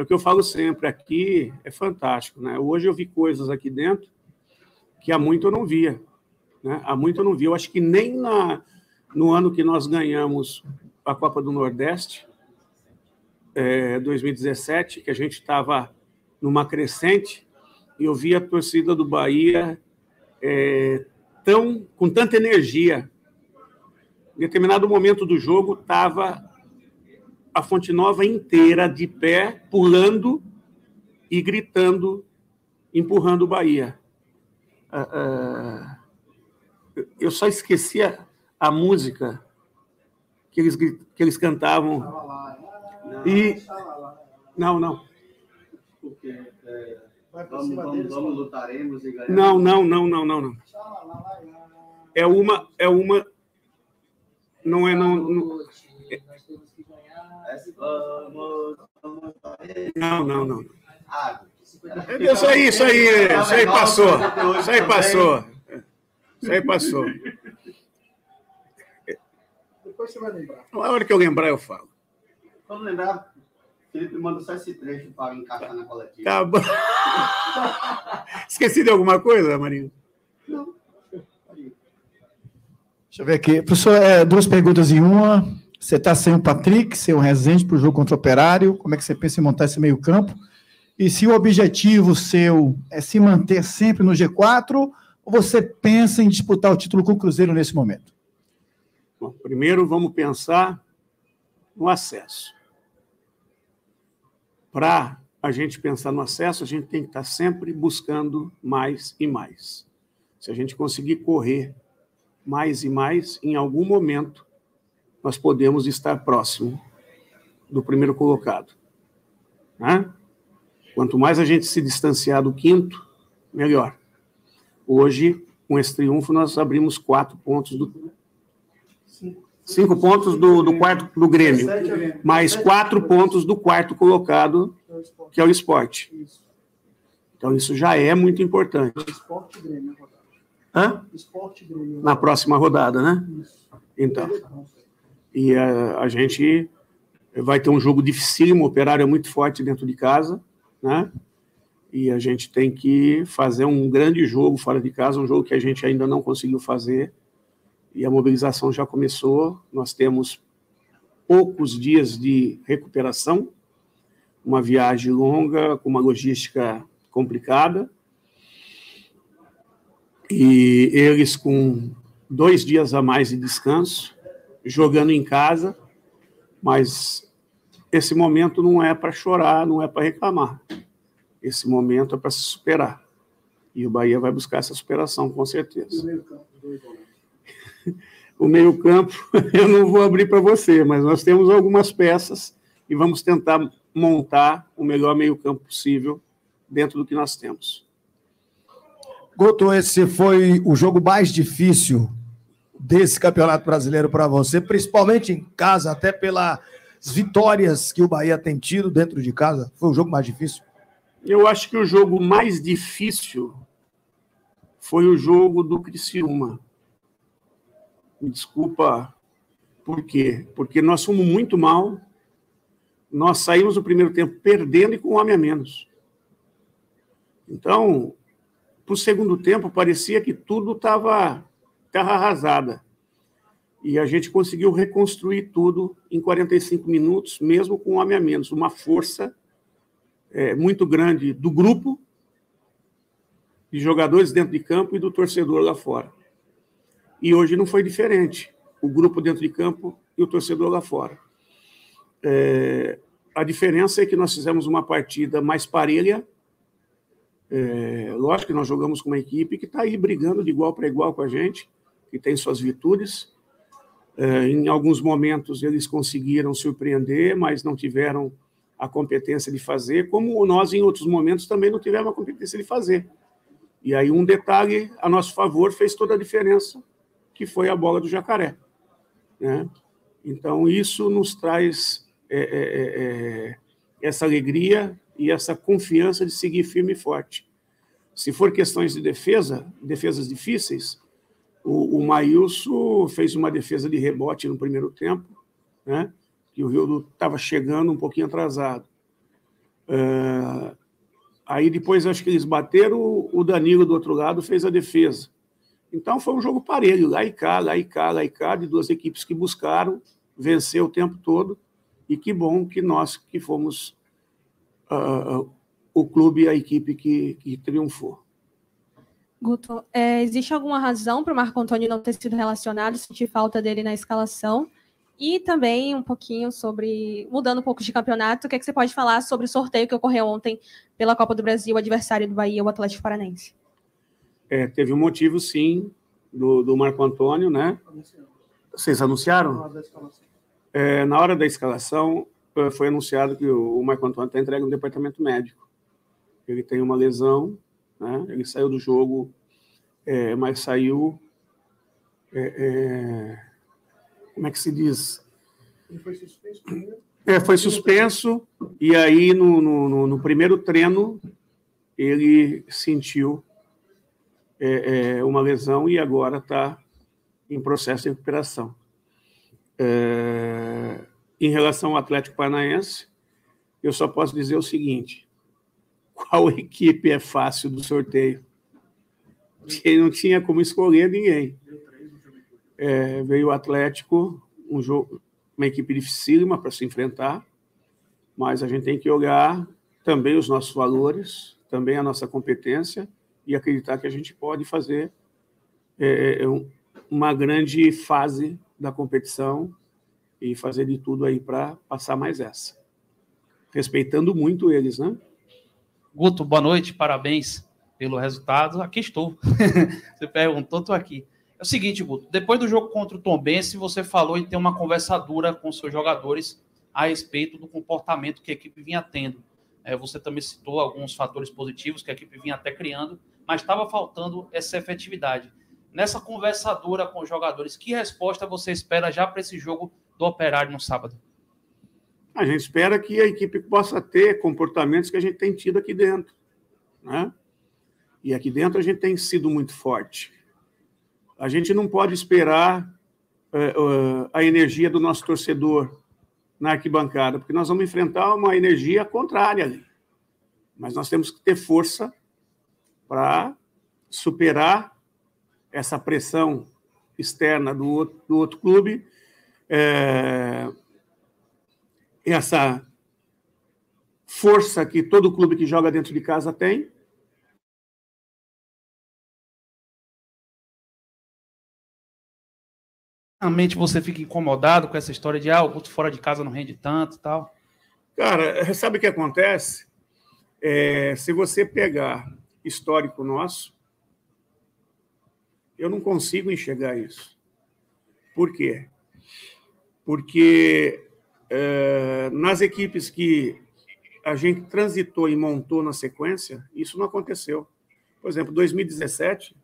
É o que eu falo sempre, aqui é fantástico, né? Hoje eu vi coisas aqui dentro que há muito eu não via, né? Há muito eu não via. Eu acho que nem no ano que nós ganhamos a Copa do Nordeste, 2017, que a gente estava numa crescente, e eu vi a torcida do Bahia com tanta energia. Em determinado momento do jogo, estava a Fonte Nova inteira de pé, pulando e gritando, empurrando o Bahia. Eu só esquecia a música que eles cantavam. Não. Porque vamos lutaremos e ganharemos. Não. É uma. Não é. Não. Não. Isso aí passou. Depois você vai lembrar. Na hora que eu lembrar, eu falo. Quando lembrar, Felipe manda só esse trecho para encaixar na coletiva. Tá bom. Esqueci de alguma coisa, Marinho? Não. Deixa eu ver aqui. Professor, 2 perguntas em uma. Você está sem o Patrick, sem o Rezende para o jogo contra o Operário. Como é que você pensa em montar esse meio campo? E se o objetivo seu é se manter sempre no G4, ou você pensa em disputar o título com o Cruzeiro nesse momento? Bom, primeiro vamos pensar no acesso. Para a gente pensar no acesso, a gente tem que estar sempre buscando mais e mais. Se a gente conseguir correr mais e mais, em algum momento, nós podemos estar próximo do primeiro colocado. Né? Quanto mais a gente se distanciar do quinto, melhor. Hoje, com esse triunfo, nós abrimos 4 pontos 5 pontos do quarto do Grêmio, mais 4 pontos do quarto colocado, que é o Sport. Então, isso já é muito importante. Sport e Grêmio. Sport e Grêmio. Na próxima rodada, né? Então. E a gente vai ter um jogo dificílimo, o Operário é muito forte dentro de casa, né? E a gente tem que fazer um grande jogo fora de casa, um jogo que a gente ainda não conseguiu fazer, e a mobilização já começou. Nós temos poucos dias de recuperação, uma viagem longa, com uma logística complicada, e eles com 2 dias a mais de descanso, jogando em casa, mas esse momento não é para chorar, não é para reclamar. Esse momento é para se superar. E o Bahia vai buscar essa superação, com certeza. O meio-campo, eu não vou abrir para você, mas nós temos algumas peças e vamos tentar montar o melhor meio-campo possível dentro do que nós temos. Goto, esse foi o jogo mais difícil desse Campeonato Brasileiro para você, principalmente em casa, até pelas vitórias que o Bahia tem tido dentro de casa? Foi o jogo mais difícil? Eu acho que o jogo mais difícil foi o jogo do Criciúma. Me desculpa, por quê? Porque nós fomos muito mal, nós saímos no primeiro tempo perdendo e com um homem a menos. Então, para o segundo tempo, parecia que tudo estava terra arrasada. E a gente conseguiu reconstruir tudo em 45 minutos, mesmo com um homem a menos. Uma força muito grande do grupo, de jogadores dentro de campo e do torcedor lá fora. E hoje não foi diferente. O grupo dentro de campo e o torcedor lá fora. A diferença é que nós fizemos uma partida mais parelha. Lógico que nós jogamos com uma equipe que está aí brigando de igual para igual com a gente, que tem suas virtudes. Em alguns momentos eles conseguiram surpreender, mas não tiveram a competência de fazer, como nós em outros momentos também não tivemos a competência de fazer. E aí um detalhe a nosso favor fez toda a diferença, que foi a bola do Jacaré, né? Então isso nos traz essa alegria e essa confiança de seguir firme e forte. Se for questões de defesas difíceis, o Maílson fez uma defesa de rebote no primeiro tempo, né? Que o Rildo estava chegando um pouquinho atrasado. Aí depois acho que eles bateram, o Danilo do outro lado fez a defesa. Então foi um jogo parelho, lá e cá, lá e cá, lá e cá, de duas equipes que buscaram vencer o tempo todo, e que bom que nós que fomos o clube, a equipe que triunfou. Guto, existe alguma razão para o Marco Antônio não ter sido relacionado, sentir falta dele na escalação? E também um pouquinho sobre, mudando um pouco de campeonato, o que é que você pode falar sobre o sorteio que ocorreu ontem pela Copa do Brasil, o adversário do Bahia, o Atlético Paranaense? Teve um motivo, sim, do Marco Antônio, né? Vocês anunciaram? Na hora da escalação, foi anunciado que o Marco Antônio está entregue no departamento médico. Ele tem uma lesão, né? Ele saiu do jogo, mas saiu... como é que se diz? Ele foi suspenso primeiro? Foi suspenso, e aí no primeiro treino ele sentiu uma lesão e agora está em processo de recuperação. Em relação ao Atlético Paranaense, eu só posso dizer o seguinte: qual equipe é fácil do sorteio? Porque não tinha como escolher ninguém. Veio o Atlético, uma equipe dificílima para se enfrentar, mas a gente tem que olhar também os nossos valores, também a nossa competência, e acreditar que a gente pode fazer uma grande fase da competição e fazer de tudo aí para passar mais essa. Respeitando muito eles, né? Guto, boa noite, parabéns pelo resultado. Aqui estou. Você perguntou, estou aqui. É o seguinte, Guto, depois do jogo contra o Tombense, você falou em ter uma conversa dura com seus jogadores a respeito do comportamento que a equipe vinha tendo. Você também citou alguns fatores positivos que a equipe vinha até criando, mas estava faltando essa efetividade. Nessa conversa dura com os jogadores, que resposta você espera já para esse jogo do Operário no sábado? A gente espera que a equipe possa ter comportamentos que a gente tem tido aqui dentro, né? E aqui dentro a gente tem sido muito forte. A gente não pode esperar a energia do nosso torcedor na arquibancada, porque nós vamos enfrentar uma energia contrária ali. Mas nós temos que ter força para superar essa pressão externa do outro clube, essa força que todo clube que joga dentro de casa tem. Realmente você fica incomodado com essa história de o Guto fora de casa não rende tanto e tal? Cara, sabe o que acontece? Se você pegar histórico nosso, eu não consigo enxergar isso. Por quê? Porque nas equipes que a gente transitou e montou na sequência, isso não aconteceu. Por exemplo, em 2017,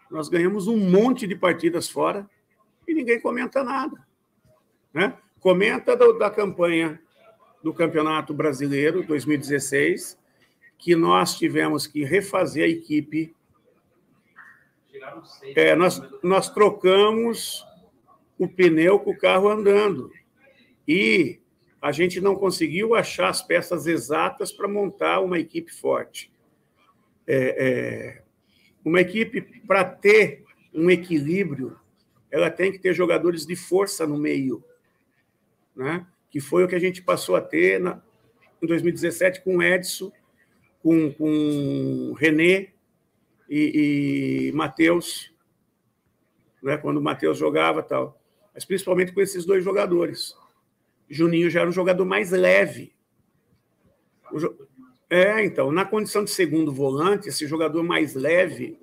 nós ganhamos um monte de partidas fora e ninguém comenta nada, né? Comenta da campanha do Campeonato Brasileiro 2016, que nós tivemos que refazer a equipe. Nós trocamos o pneu com o carro andando e a gente não conseguiu achar as peças exatas para montar uma equipe forte. Uma equipe, para ter um equilíbrio, ela tem que ter jogadores de força no meio, né? Que foi o que a gente passou a ter em 2017 com o Edson, com René e Matheus, né? Quando o Matheus jogava tal. Mas principalmente com esses dois jogadores. Juninho já era um jogador mais leve. Então, na condição de segundo volante, esse jogador mais leve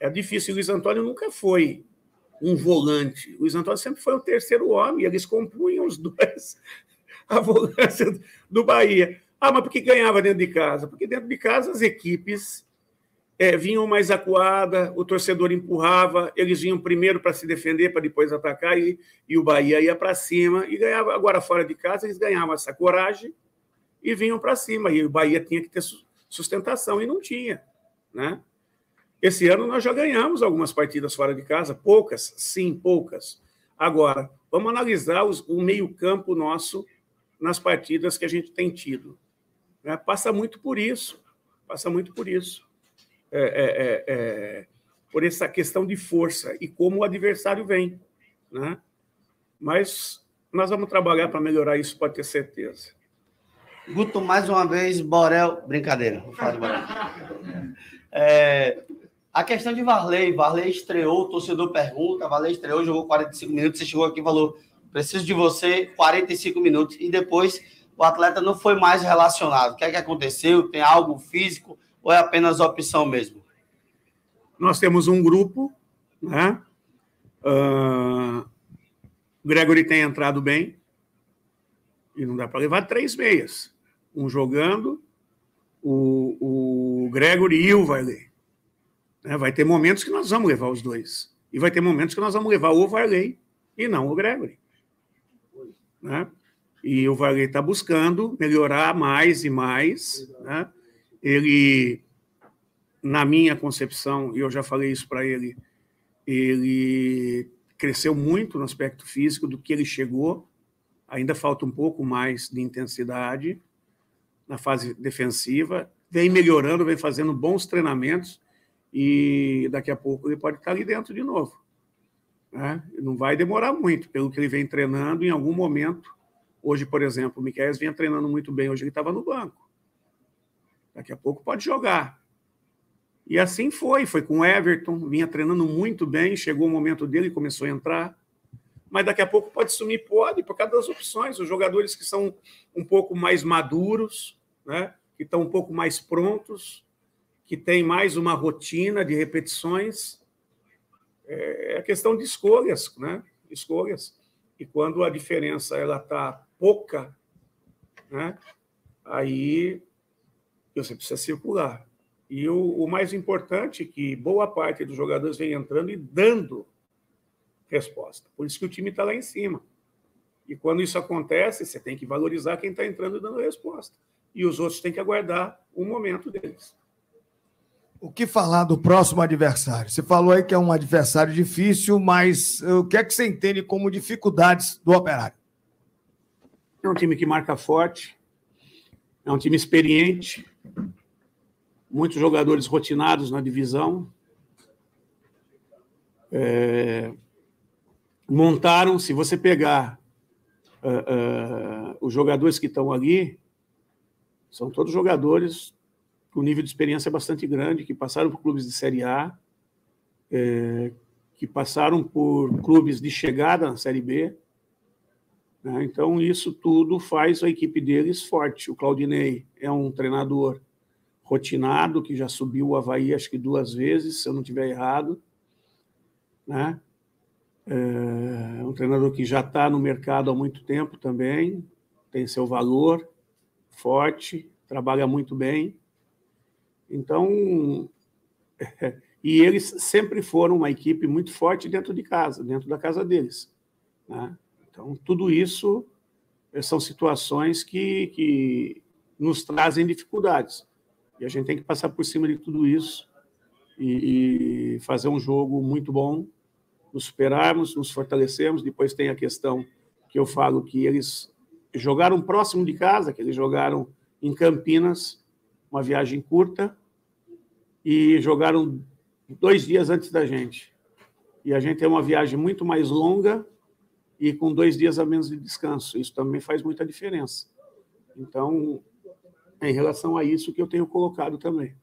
é difícil. O Luiz Antônio nunca foi um volante. O Luiz Antônio sempre foi o terceiro homem, eles compunham os dois a volância do Bahia. Mas por que ganhava dentro de casa? Porque dentro de casa as equipes vinham mais acuadas, o torcedor empurrava, eles vinham primeiro para se defender, para depois atacar, e o Bahia ia para cima e ganhava. Agora, fora de casa, eles ganhavam essa coragem e vinham para cima, e o Bahia tinha que ter sustentação, e não tinha, né? Esse ano nós já ganhamos algumas partidas fora de casa, poucas, sim, poucas. Agora, vamos analisar o meio-campo nosso nas partidas que a gente tem tido. né? Passa muito por isso. Por essa questão de força e como o adversário vem, né? Mas nós vamos trabalhar para melhorar isso, pode ter certeza. Guto, mais uma vez, Borel... Brincadeira, vou falar de Borel. A questão de Varley estreou, o torcedor pergunta, Varley estreou, jogou 45 minutos, você chegou aqui e falou, preciso de você, 45 minutos, e depois o atleta não foi mais relacionado. O que é que aconteceu? Tem algo físico ou é apenas opção mesmo? Nós temos um grupo, né? O Gregory tem entrado bem, e não dá para levar 3 meias. Um jogando, o Gregory e o Varley. Vai ter momentos que nós vamos levar os dois. E vai ter momentos que nós vamos levar o Varley e não o Gregory. Né? E o Varley está buscando melhorar mais e mais. Né? Ele, na minha concepção, e eu já falei isso para ele, ele cresceu muito no aspecto físico do que ele chegou. Ainda falta um pouco mais de intensidade na fase defensiva. Vem melhorando, vem fazendo bons treinamentos. E daqui a pouco ele pode estar ali dentro de novo. Né? Não vai demorar muito, pelo que ele vem treinando em algum momento. Hoje, por exemplo, o Miqueias vinha treinando muito bem, hoje ele estava no banco. Daqui a pouco pode jogar. E assim foi com o Everton, vinha treinando muito bem, chegou o momento dele, começou a entrar. Mas daqui a pouco pode sumir, pode, por causa das opções. Os jogadores que são um pouco mais maduros, né? Que estão um pouco mais prontos, que tem mais uma rotina de repetições, é questão de escolhas, né? Escolhas. E quando a diferença ela está pouca, né? Aí você precisa circular. E o mais importante é que boa parte dos jogadores vem entrando e dando resposta. Por isso que o time está lá em cima. E quando isso acontece, você tem que valorizar quem está entrando e dando resposta. E os outros têm que aguardar o momento deles. O que falar do próximo adversário? Você falou aí que é um adversário difícil, mas o que é que você entende como dificuldades do Operário? É um time que marca forte, é um time experiente, muitos jogadores rotinados na divisão. Montaram, se você pegar os jogadores que estão ali, são todos jogadores com nível de experiência bastante grande, que passaram por clubes de Série A, que passaram por clubes de chegada na Série B. Né? Então, isso tudo faz a equipe deles forte. O Claudinei é um treinador rotinado, que já subiu o Avaí, acho que 2 vezes, se eu não estiver errado. Né? É um treinador que já está no mercado há muito tempo também, tem seu valor, forte, trabalha muito bem. Então, e eles sempre foram uma equipe muito forte dentro de casa, dentro da casa deles. Né? Então, tudo isso são situações que nos trazem dificuldades. E a gente tem que passar por cima de tudo isso e fazer um jogo muito bom, nos superarmos, nos fortalecermos. Depois tem a questão que eu falo que eles jogaram próximo de casa, que eles jogaram em Campinas, uma viagem curta, e jogaram 2 dias antes da gente. E a gente tem uma viagem muito mais longa e com 2 dias a menos de descanso. Isso também faz muita diferença. Então, é em relação a isso que eu tenho colocado também.